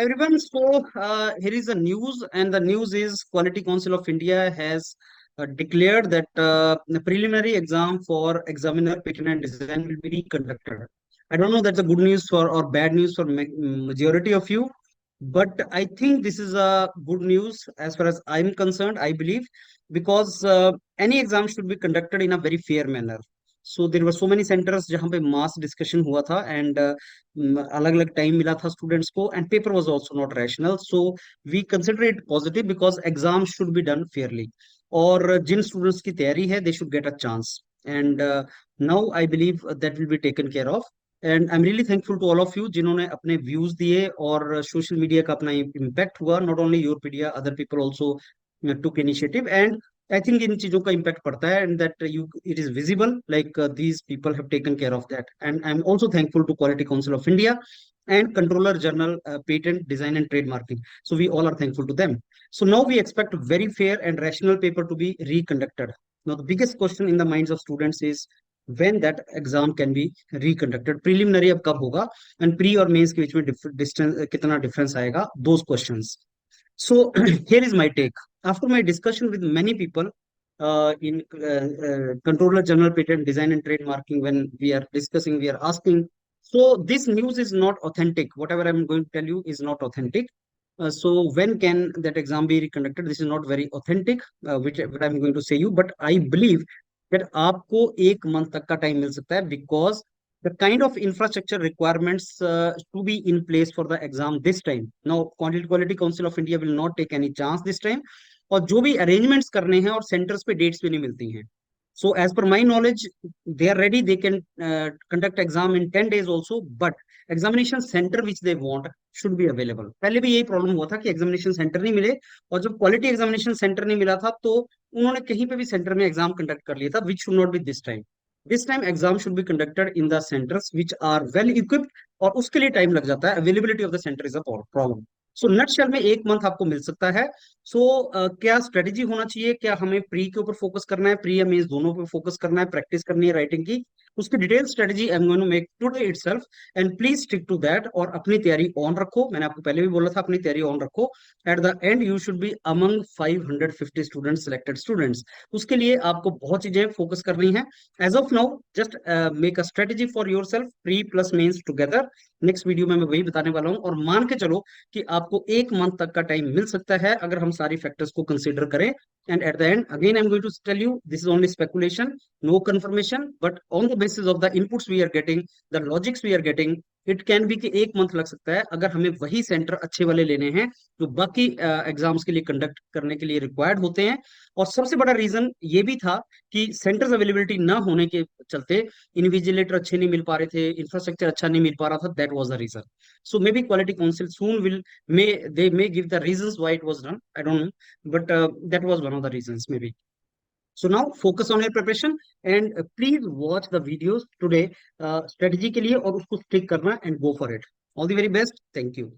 everyone. Here is the news, and the news is Quality Council of India has declared that the preliminary exam for examiner patent and design will be reconducted. I don't know that's a good news for or bad news for majority of you, but I think this is a good news as far as I'm concerned. I believe because any exam should be conducted in a very fair manner. So there were so many centers जहाँ पे mass discussion हुआ था and अलग अलग time मिला था students को and paper was also not rational so we consider it positive because exam should be done fairly और जिन स्टूडेंट्स की तैयारी है they should get a chance and now I believe that will be taken care of and I am really thankful to all of you जिन्होंने अपने views दिए और social media का अपना इम्पैक्ट हुआ नॉट ओनली योरपीडिया other people also took initiative and I think इन चीजों का impact पड़ता है and that you it is visible like these people have taken care of that and I'm also thankful to Quality Council of India and Controller General Patent Design and Trademarking. So we all are thankful to them. So now we expect very fair and rational paper to be reconducted. Now the biggest question in the minds of students is when that exam can be reconducted. Preliminary अब कब होगा and pre और mains के बीच में distance कितना difference आएगा those questions. So here is my take. After my discussion with many people in Controller General Patent Design and Trademarking, when we are discussing, we are asking. So this news is not authentic. Whatever I'm going to tell you is not authentic. So when can that exam be reconducted? This is not very authentic, which what I'm going to say you. But I believe that आपको एक month तक का time मिल सकता है because the kind of infrastructure requirements to be in place for the exam this time. Now, Quality Council of India will not take any chance this time. और जो भी arrangements करने हैं और centers पे dates भी नहीं मिलती हैं. So as per my knowledge, they are ready. They can conduct exam in 10 days also, but examination center which they want should be available. पहले भी यही problem हुआ था कि examination center नहीं मिले और जब quality examination center नहीं मिला था तो उन्होंने कहीं पे भी center में exam conduct कर लिया था, which should not be this time. This time exam should be conducted in the centers which are well equipped और उसके लिए टाइम लग जाता है availability of the center is a problem. So nutshell में एक मंथ आपको मिल सकता है. सो क्या स्ट्रेटेजी होना चाहिए, क्या हमें प्री के ऊपर फोकस करना है, प्री या मेंस दोनों पे फोकस करना है, प्रैक्टिस करनी है राइटिंग की, उसकी detail strategy I am going to make today itself and please stick to that. और अपनी तैयारी ऑन रखो, मैंने आपको पहले भी बोला था अपनी तैयारी ऑन रखो. At the end you should be among 550 students, selected students. उसके लिए आपको बहुत चीजें फोकस करनी है. As of now just make a strategy for yourself, pre plus mains together. Next video में मैं वही बताने वाला हूँ और मान के चलो कि आपको एक मंथ तक का टाइम मिल सकता है अगर हम सारी फैक्टर्स को कंसीडर करें. And at the end again I am going to tell you this is only speculation, no confirmation, but on the basis of the inputs we are getting, the logics we are getting, it can be कि एक month लग सकता है अगर हमें वही centre अच्छे वाले लेने हैं जो बाकी एग्जाम्स के लिए कंडक्ट करने के लिए रिक्वायर्ड होते हैं. और सबसे बड़ा रीजन ये भी था कि सेंटर्स अवेलेबिलिटी ना होने के चलते इन्विजिलेटर अच्छे नहीं मिल पा रहे थे, इंफ्रास्ट्रक्चर अच्छा नहीं मिल पा रहा था. That was the reason. So maybe Quality Council soon will may give the reasons why it was done. I don't know, but that was one of the reasons maybe. So now focus on your preparation and please watch the videos today strategy के लिए और उसको stick करना and go for it. All the very best. Thank you.